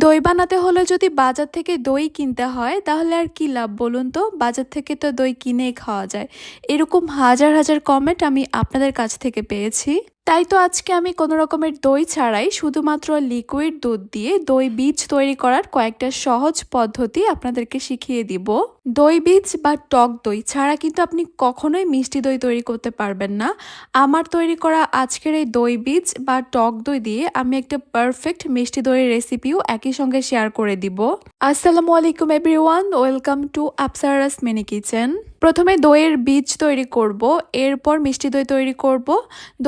দই বানাতে হলে যদি বাজার থেকে দই কিনতে হয় তাহলে আর কি লাভ বলুন তো? বাজার থেকে তো দই কিনেই খাওয়া যায়। এরকম হাজার হাজার কমেন্ট আমি আপনাদের কাছ থেকে পেয়েছি। তাই তো আজকে আমি কোনো রকমের দই ছাড়াই শুধুমাত্র লিকুইড দুধ দিয়ে দই বীজ তৈরি করার কয়েকটা সহজ পদ্ধতি আপনাদেরকে শিখিয়ে দিব। দই বীজ বা টক দই ছাড়া কিন্তু আপনি কখনোই মিষ্টি দই তৈরি করতে পারবেন না। আমার তৈরি করা আজকের এই দই বীজ বা টক দই দিয়ে আমি একটা পারফেক্ট মিষ্টি দইয়ের রেসিপিও একই সঙ্গে শেয়ার করে দিব। আসসালামু আলাইকুম everyone, welcome to Apsara's mini kitchen. প্রথমে দইয়ের বীজ তৈরি করব, এরপর মিষ্টি দই তৈরি করব।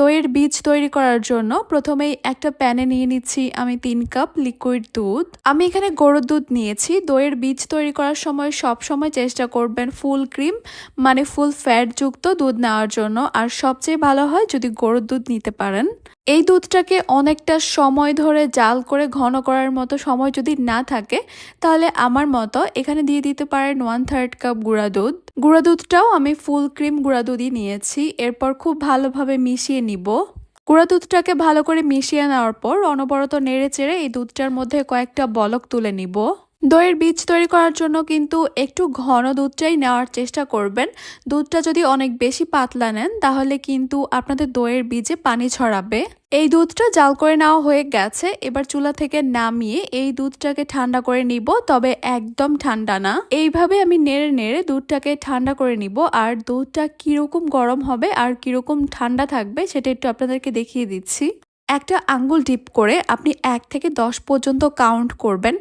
দইয়ের বীজ তৈরি করার জন্য প্রথমেই একটা প্যানে নিয়ে নিচ্ছি আমি 3 কাপ লিকুইড দুধ। আমি এখানে গরুর দুধ নিয়েছি। দইয়ের বীজ তৈরি করার সময় সব সময় চেষ্টা করবেন ফুল ক্রিম মানে ফুল ফ্যাট যুক্ত দুধ নেওয়ার জন্য, আর সবচেয়ে ভালো হয় যদি গরুর দুধ নিতে পারেন। এই দুধটাকে অনেকটা সময় ধরে জাল করে ঘন করার মতো সময় যদি না থাকে তাহলে আমার মতো এখানে দিয়ে দিতে পারেন 1/3 কাপ গুঁড়া দুধ। গুঁড়া দুধটাও আমি ফুল ক্রিম গুঁড়া দুধই নিয়েছি। এরপর খুব ভালোভাবে মিশিয়ে নিব। গুঁড়া দুধটাকে ভালো করে মিশিয়ে নেওয়ার পর অনবরত নেড়ে চেড়ে এই দুধটার মধ্যে কয়েকটা বলক তুলে নিব। দইয়ের বীজ তৈরি করার জন্য কিন্তু একটু ঘন দুধটাই নেওয়ার চেষ্টা করবেন। দুধটা যদি অনেক বেশি পাতলা নেন তাহলে কিন্তু আপনাদের দইয়ের বীজে পানি ছড়াবে। এই দুধটা জাল করে নেওয়া হয়ে গেছে। এবার চুলা থেকে নামিয়ে এই দুধটাকে ঠান্ডা করে নিব, তবে একদম ঠান্ডা না। এইভাবে আমি নেড়ে নেড়ে দুধটাকে ঠান্ডা করে নিব। আর দুধটা কিরকম গরম হবে আর কিরকম ঠান্ডা থাকবে সেটা একটু আপনাদেরকে দেখিয়ে দিচ্ছি। একটা আঙ্গুল ডিপ করে আপনি 1 থেকে 10 পর্যন্ত কাউন্ট করবেন।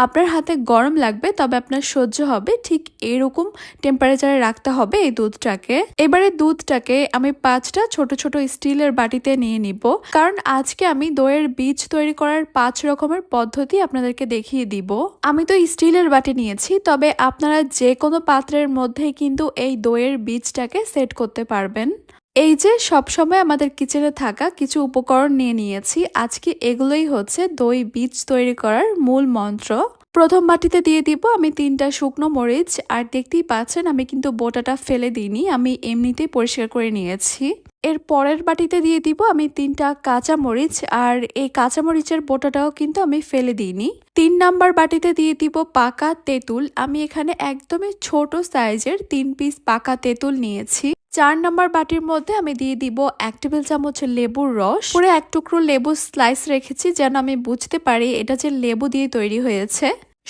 আপনার হাতে গরম লাগবে, তবে আপনার সহ্য হবে ঠিক এরকম টেম্পারেচারে রাখতে হবে এই দুধটাকে। এবারে দুধটাকে আমি 5টা ছোট ছোট স্টিলের বাটিতে নিয়ে নিব, কারণ আজকে আমি দইয়ের বীজ তৈরি করার 5 রকমের পদ্ধতি আপনাদেরকে দেখিয়ে দিব। আমি তো স্টিলের বাটি নিয়েছি, তবে আপনারা যে কোনো পাত্রের মধ্যেই কিন্তু এই দইয়ের বীজটাকে সেট করতে পারবেন। এই যে সবসময় আমাদের কিচেনে থাকা কিছু উপকরণ নিয়ে নিয়েছি, আজকে এগুলোই হচ্ছে দই বীজ তৈরি করার মূল মন্ত্র। প্রথম বাটিতে দিয়ে দিব আমি 3টা শুকনো মরিচ, আর দেখতেই পাচ্ছেন আমি কিন্তু বোটাটা ফেলে দিইনি, আমি এমনিতেই পরিষ্কার করে নিয়েছি। এর পরের বাটিতে দিয়ে দিব আমি 3টা কাঁচা মরিচ, আর এই কাঁচা মরিচের বোটাটাও কিন্তু আমি ফেলে দিইনি। 3 নাম্বার বাটিতে দিয়ে দিব পাকা তেঁতুল। আমি এখানে একদমই ছোট সাইজের 3 পিস পাকা তেঁতুল নিয়েছি। 4 নাম্বার বাটির মধ্যে আমি দিয়ে দিব 1 টেবিল চামচ লেবুর রস। পুরো 1 টুকরো লেবু স্লাইস রেখেছি যেন আমি বুঝতে পারি এটা যে লেবু দিয়ে তৈরি হয়েছে।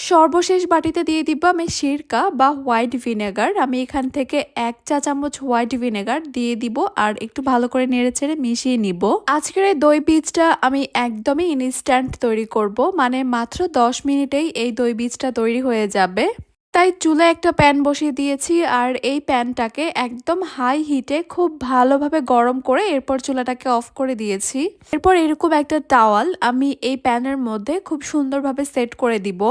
সর্বশেষ বাটিতে দিয়ে দিব আমি সিরকা বা হোয়াইট ভিনেগার। আমি এখান থেকে 1 চা চামচ হোয়াইট ভিনেগার দিয়ে দিব, আর একটু ভালো করে নেড়েচেড়ে মিশিয়ে নিব। আজকের এই দই বীজটা আমি একদমই ইনস্ট্যান্ট তৈরি করব, মানে মাত্র 10 মিনিটেই এই দই বীজটা তৈরি হয়ে যাবে। তাই চুলায় একটা প্যান বসিয়ে দিয়েছি, আর এই প্যানটাকে একদম হাই হিটে খুব ভালোভাবে গরম করে এরপর চুলাটাকে অফ করে দিয়েছি। এরপর এরকম একটা টাওয়াল আমি এই প্যানের মধ্যে খুব সুন্দরভাবে সেট করে দিব।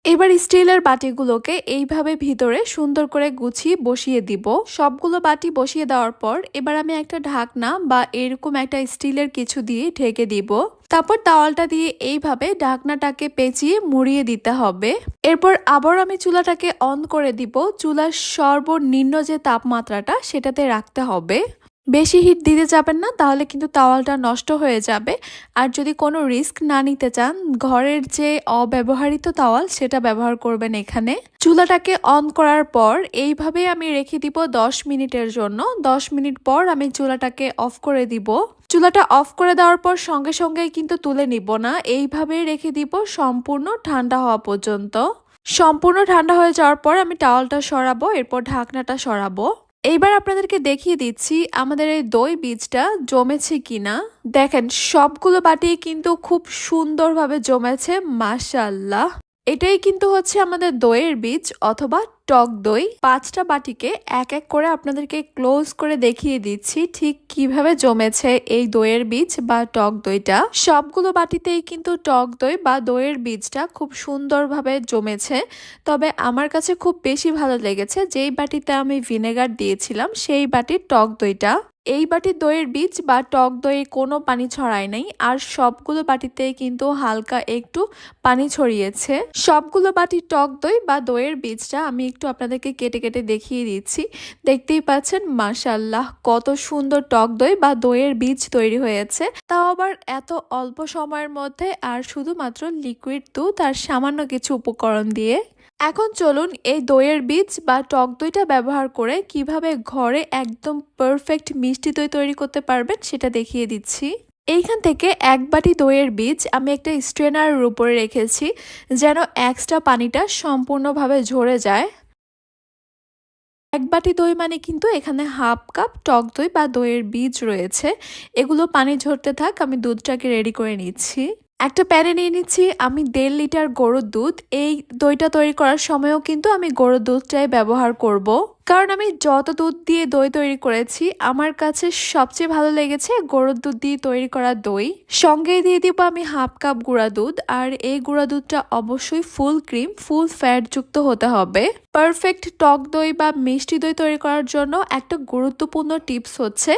এবার স্টিলের বাটিগুলোকে এইভাবে ভিতরে সুন্দর করে গুছিয়ে বসিয়ে দিব। সবগুলো বাটি বসিয়ে দেওয়ার পর এবার আমি একটা ঢাকনা বা এরকম একটা স্টিলের কিছু দিয়ে ঢেকে দিব। তারপর তাওয়ালটা দিয়ে এইভাবে ঢাকনাটাকে পেঁচিয়ে মুড়িয়ে দিতে হবে। এরপর আবার আমি চুলাটাকে অন করে দিব। চুলার সর্বনিম্ন যে তাপমাত্রাটা সেটাতে রাখতে হবে। বেশি হিট দিতে যাবেন না, তাহলে কিন্তু তাওয়ালটা নষ্ট হয়ে যাবে। আর যদি কোনো রিস্ক না নিতে চান, ঘরের যে অব্যবহৃত তাওয়াল সেটা ব্যবহার করবেন এখানে। চুলাটাকে অন করার পর এইভাবে আমি রেখে দিব 10 মিনিটের জন্য। 10 মিনিট পর আমি চুলাটাকে অফ করে দিব। চুলাটা অফ করে দেওয়ার পর সঙ্গে সঙ্গেই কিন্তু তুলে নিব না, এইভাবেই রেখে দিব সম্পূর্ণ ঠান্ডা হওয়া পর্যন্ত। সম্পূর্ণ ঠান্ডা হয়ে যাওয়ার পর আমি টাওয়ালটা সরাবো, এরপর ঢাকনাটা সরাবো। এইবার আপনাদেরকে দেখিয়ে দিচ্ছি আমাদের এই দই বীজটা জমেছে কিনা। দেখেন সবগুলো বাটি কিন্তু খুব সুন্দরভাবে জমেছে, মাশাআল্লাহ। এটাই কিন্তু হচ্ছে আমাদের দইয়ের বীজ অথবা টক দই। 5টা বাটিকে এক এক করে আপনাদেরকে ক্লোজ করে দেখিয়ে দিচ্ছি ঠিক কিভাবে জমেছে এই দইয়ের বীজ বা টক দইটা। সবগুলো বাটিতেই কিন্তু টক দই বা দইয়ের বীজটা খুব সুন্দরভাবে জমেছে। তবে আমার কাছে খুব বেশি ভালো লেগেছে যেই বাটিতে আমি ভিনেগার দিয়েছিলাম সেই বাটির টক দইটা। এই বাটির দইয়ের বীজ বা টক দইয়ে কোনো পানি ছড়ায় নাই, আর সবগুলো বাটিতেই কিন্তু হালকা একটু পানি ছড়িয়েছে। সবগুলো বাটির টক দই বা দইয়ের বীজটা আমি একটু আপনাদেরকে কেটে কেটে দেখিয়ে দিচ্ছি। দেখতেই পাচ্ছেন মাশাআল্লাহ কত সুন্দর টক দই বা দইয়ের বীজ তৈরি হয়েছে, তাও আবার এত অল্প সময়ের মধ্যে, আর শুধুমাত্র লিকুইড দুধ আর সামান্য কিছু উপকরণ দিয়ে। এখন চলুন এই দইয়ের বীজ বা টক দইটা ব্যবহার করে কিভাবে ঘরে একদম পারফেক্ট মিষ্টি দই তৈরি করতে পারবেন সেটা দেখিয়ে দিচ্ছি। এইখান থেকে এক বাটি দইয়ের বীজ আমি একটা স্ট্রেনারের উপরে রেখেছি, যেন এক্সট্রা পানিটা সম্পূর্ণভাবে ঝরে যায়। এক বাটি দই মানে কিন্তু এখানে হাফ কাপ টক দই বা দইয়ের বীজ রয়েছে। এগুলো পানি ঝরতে থাক, আমি দুধটাকে রেডি করে নিচ্ছি। একটা প্যানে নিয়ে নিচ্ছি আমি 1.5 লিটার গরুর দুধ। এই দইটা তৈরি করার সময়ও কিন্তু আমি গরুর দুধটাই ব্যবহার করব, কারণ আমি যত দুধ দিয়ে দই তৈরি করেছি আমার কাছে সবচেয়ে ভালো লেগেছে গরুর দুধ দিয়ে তৈরি করা দই। সঙ্গেই দিয়ে দিব আমি হাফ কাপ গুঁড়া দুধ, আর এই গুঁড়া দুধটা অবশ্যই ফুল ক্রিম ফুল ফ্যাট যুক্ত হতে হবে। পারফেক্ট টক দই বা মিষ্টি দই তৈরি করার জন্য একটা গুরুত্বপূর্ণ টিপস হচ্ছে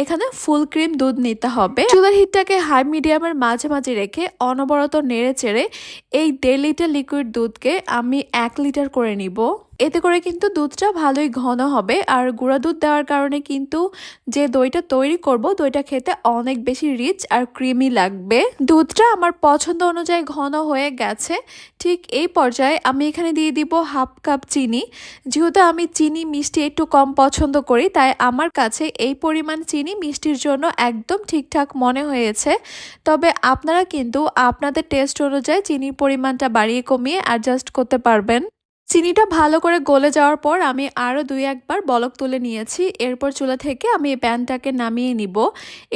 এখানে ফুল ক্রিম দুধ নিতে হবে। চুলার হিটটাকে হাই মিডিয়ামের মাঝামাঝি রেখে অনবরত নেড়ে চেড়ে এই 1.5 লিটার লিকুইড দুধকে আমি 1 লিটার করে নিব। এতে করে কিন্তু দুধটা ভালোই ঘন হবে, আর গুঁড়া দুধ দেওয়ার কারণে কিন্তু যে দইটা তৈরি করব দইটা খেতে অনেক বেশি রিচ আর ক্রিমি লাগবে। দুধটা আমার পছন্দ অনুযায়ী ঘন হয়ে গেছে। ঠিক এই পর্যায়ে আমি এখানে দিয়ে দিব হাফ কাপ চিনি। যেহেতু আমি চিনি মিষ্টি একটু কম পছন্দ করি, তাই আমার কাছে এই পরিমাণ চিনি মিষ্টির জন্য একদম ঠিকঠাক মনে হয়েছে। তবে আপনারা কিন্তু আপনাদের টেস্ট অনুযায়ী চিনির পরিমাণটা বাড়িয়ে কমিয়ে অ্যাডজাস্ট করতে পারবেন। চিনিটা ভালো করে গলে যাওয়ার পর আমি আরও 2-1 বার বলক তুলে নিয়েছি। এরপর চুলা থেকে আমি এই প্যানটাকে নামিয়ে নিব।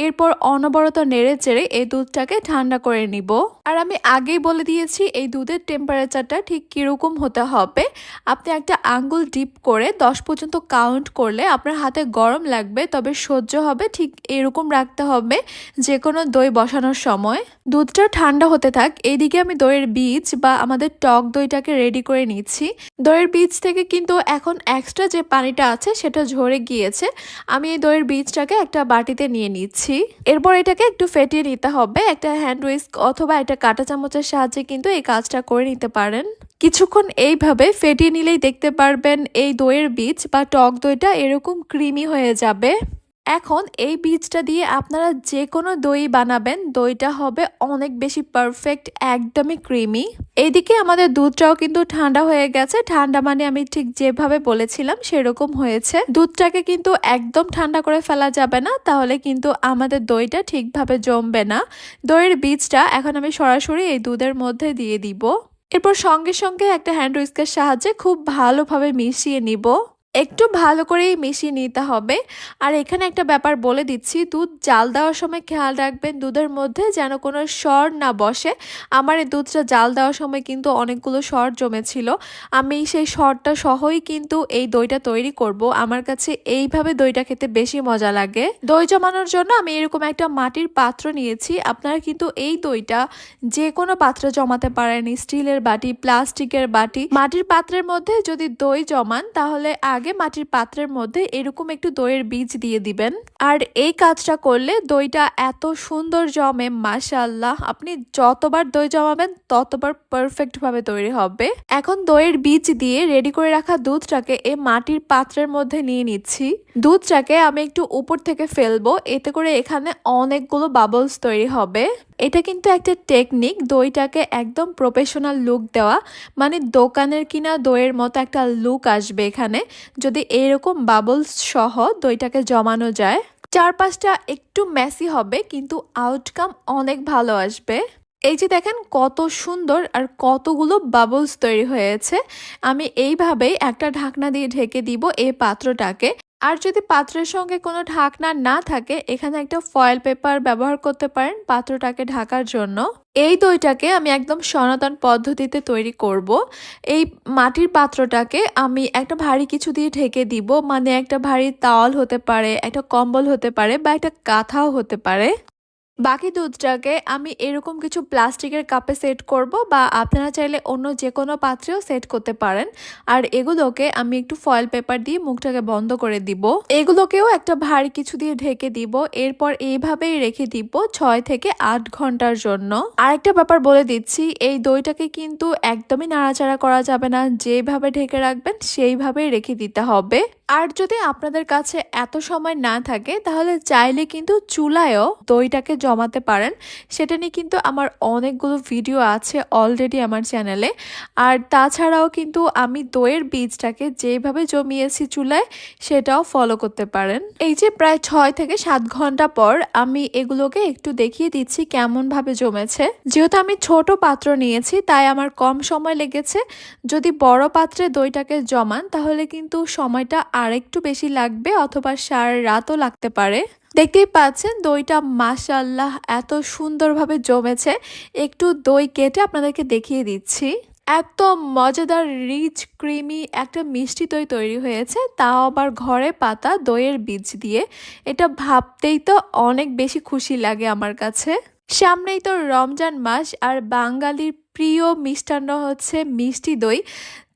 এরপর অনবরত নেড়ে চেড়ে এই দুধটাকে ঠান্ডা করে নিব। আর আমি আগেই বলে দিয়েছি এই দুধের টেম্পারেচারটা ঠিক কীরকম হতে হবে। আপনি একটা আঙ্গুল ডিপ করে 10 পর্যন্ত কাউন্ট করলে আপনার হাতে গরম লাগবে, তবে সহ্য হবে ঠিক এরকম রাখতে হবে যে কোনো দই বসানোর সময়। দুধটা ঠান্ডা হতে থাক, এইদিকে আমি দইয়ের বীজ বা আমাদের টক দইটাকে রেডি করে নিচ্ছি। দইয়ের বীজ থেকে কিন্তু এখন এক্সট্রা যে পানিটা আছে সেটা ঝরে গিয়েছে। আমি এই দইয়ের বীজটাকে একটা বাটিতে নিয়ে নিচ্ছি। এরপর এটাকে একটু ফেটিয়ে নিতে হবে। একটা হ্যান্ড উইস্ক অথবা একটা কাঁটা চামচের সাহায্যে কিন্তু এই কাজটা করে নিতে পারেন। কিছুক্ষণ এইভাবে ফেটিয়ে নিলেই দেখতে পারবেন এই দইয়ের বীজ বা টক দইটা এরকম ক্রিমি হয়ে যাবে। এখন এই বীজটা দিয়ে আপনারা যে কোনো দই বানাবেন, দইটা হবে অনেক বেশি পারফেক্ট, একদমই ক্রিমি। এইদিকে আমাদের দুধটাও কিন্তু ঠান্ডা হয়ে গেছে। ঠান্ডা মানে আমি ঠিক যেভাবে বলেছিলাম সেরকম হয়েছে। দুধটাকে কিন্তু একদম ঠান্ডা করে ফেলা যাবে না, তাহলে কিন্তু আমাদের দইটা ঠিকভাবে জমবে না। দইয়ের বীজটা এখন আমি সরাসরি এই দুধের মধ্যে দিয়ে দিব। এরপর সঙ্গে সঙ্গে একটা হ্যান্ড উইস্কের সাহায্যে খুব ভালোভাবে মিশিয়ে নিব। একটু ভালো করেই মিশিয়ে নিতে হবে। আর এখানে একটা ব্যাপার বলে দিচ্ছি, দুধ জাল দেওয়ার সময় খেয়াল রাখবেন দুধের মধ্যে যেন কোনো সর না বসে। আমার এই দুধটা জাল দেওয়ার সময় কিন্তু অনেকগুলো সর জমেছিল। আমি সেই সরটা সহই কিন্তু এই দইটা তৈরি করব। আমার কাছে এইভাবে দইটা খেতে বেশি মজা লাগে। দই জমানোর জন্য আমি এরকম একটা মাটির পাত্র নিয়েছি। আপনারা কিন্তু এই দইটা যে কোনো পাত্রে জমাতে পারেন, স্টিলের বাটি, প্লাস্টিকের বাটি। মাটির পাত্রের মধ্যে যদি দই জমান তাহলে আগে মাটির পাত্রের মধ্যে এরকম একটু দইয়ের বীজ দিয়ে দিবেন। আর এই কাজটা করলে দইটা এত সুন্দর জমে মাশাআল্লাহ। আপনি যতবার দই জমাবেন ততবার পারফেক্ট ভাবে তৈরি হবে। এখন দইয়ের বীজ দিয়ে রেডি করে রাখা দুধটাকে এই মাটির পাত্রের মধ্যে নিয়ে নিচ্ছি। দুধটাকে আমি একটু উপর থেকে ফেলবো, এতে করে এখানে অনেকগুলো বাবলস তৈরি হবে। এটা কিন্তু একটা টেকনিক, দইটাকে একদম প্রফেশনাল লুক দেওয়া, মানে দোকানের কিনা দইয়ের মতো একটা লুক আসবে এখানে যদি এরকম বাবলস সহ দইটাকে জমানো যায়। চারপাশটা একটু মেসি হবে কিন্তু আউটকাম অনেক ভালো আসবে। এই যে দেখেন কত সুন্দর আর কতগুলো বাবলস তৈরি হয়েছে। আমি এইভাবেই একটা ঢাকনা দিয়ে ঢেকে দিব এই পাত্রটাকে। আর যদি পাত্রের সঙ্গে কোনো ঢাকনা না থাকে এখানে একটা ফয়েল পেপার ব্যবহার করতে পারেন পাত্রটাকে ঢাকার জন্য। এই দইটাকে আমি একদম সনাতন পদ্ধতিতে তৈরি করব। এই মাটির পাত্রটাকে আমি একটা ভারী কিছু দিয়ে ঢেকে দিব, মানে একটা ভারী তাওয়াল হতে পারে, একটা কম্বল হতে পারে বা একটা কাঁথাও হতে পারে। বাকি দুধটাকে আমি এরকম কিছু প্লাস্টিকের কাপে সেট করব, বা আপনারা চাইলে অন্য যে কোনো পাত্রেও সেট করতে পারেন। আর এগুলোকে আমি একটু ফয়েল পেপার দিয়ে মুখটাকে বন্ধ করে দিব। এগুলোকেও একটা ভারী কিছু দিয়ে ঢেকে দিব। এরপর এইভাবেই রেখে দিব 6 থেকে 8 ঘন্টার জন্য। আরেকটা ব্যাপার বলে দিচ্ছি, এই দইটাকে কিন্তু একদমই নাড়াচাড়া করা যাবে না। যেভাবে ঢেকে রাখবেন সেইভাবেই রেখে দিতে হবে। আর যদি আপনাদের কাছে এত সময় না থাকে তাহলে চাইলে কিন্তু চুলায়ও দইটাকে জমাতে পারেন। সেটা নিয়ে কিন্তু আমার অনেকগুলো ভিডিও আছে অলরেডি আমার চ্যানেলে। আর তাছাড়াও কিন্তু আমি দইয়ের বীজটাকে যেভাবে জমিয়েছি চুলায় সেটাও ফলো করতে পারেন। এই যে প্রায় 6 থেকে 7 ঘন্টা পর আমি এগুলোকে একটু দেখিয়ে দিচ্ছি কেমনভাবে জমেছে। যেহেতু আমি ছোট পাত্র নিয়েছি তাই আমার কম সময় লেগেছে। যদি বড় পাত্রে দইটাকে জমান তাহলে কিন্তু সময়টা আরেকটু বেশি লাগবে, অথবা সারা রাতও লাগতে পারে। দেখতেই পাচ্ছেন দইটা মাশাআল্লাহ এত সুন্দরভাবে জমেছে। একটু দই কেটে আপনাদেরকে দেখিয়ে দিচ্ছি। এত মজাদার রিচ ক্রিমি একটা মিষ্টি দই তৈরি হয়েছে, তাও আবার ঘরে পাতা দইয়ের বীজ দিয়ে। এটা ভাবতেই তো অনেক বেশি খুশি লাগে আমার কাছে। সামনেই তো রমজান মাস, আর বাঙালির প্রিয় মিষ্টান্ন হচ্ছে মিষ্টি দই।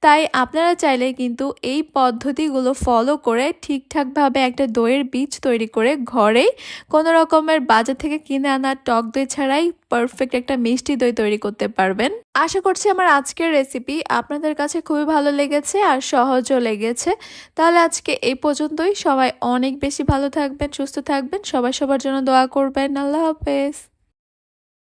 তাই আপনারা চাইলে কিন্তু এই পদ্ধতিগুলো ফলো করে ঠিকঠাকভাবে একটা দইয়ের বীজ তৈরি করে ঘরেই কোনো রকমের বাজার থেকে কিনে আনা টক দই ছাড়াই পারফেক্ট একটা মিষ্টি দই তৈরি করতে পারবেন। আশা করছি আমার আজকের রেসিপি আপনাদের কাছে খুবই ভালো লেগেছে আর সহজও লেগেছে। তাহলে আজকে এই পর্যন্তই। সবাই অনেক বেশি ভালো থাকবেন, সুস্থ থাকবেন, সবাই সবার জন্য দোয়া করবেন। আল্লাহ হাফেজ।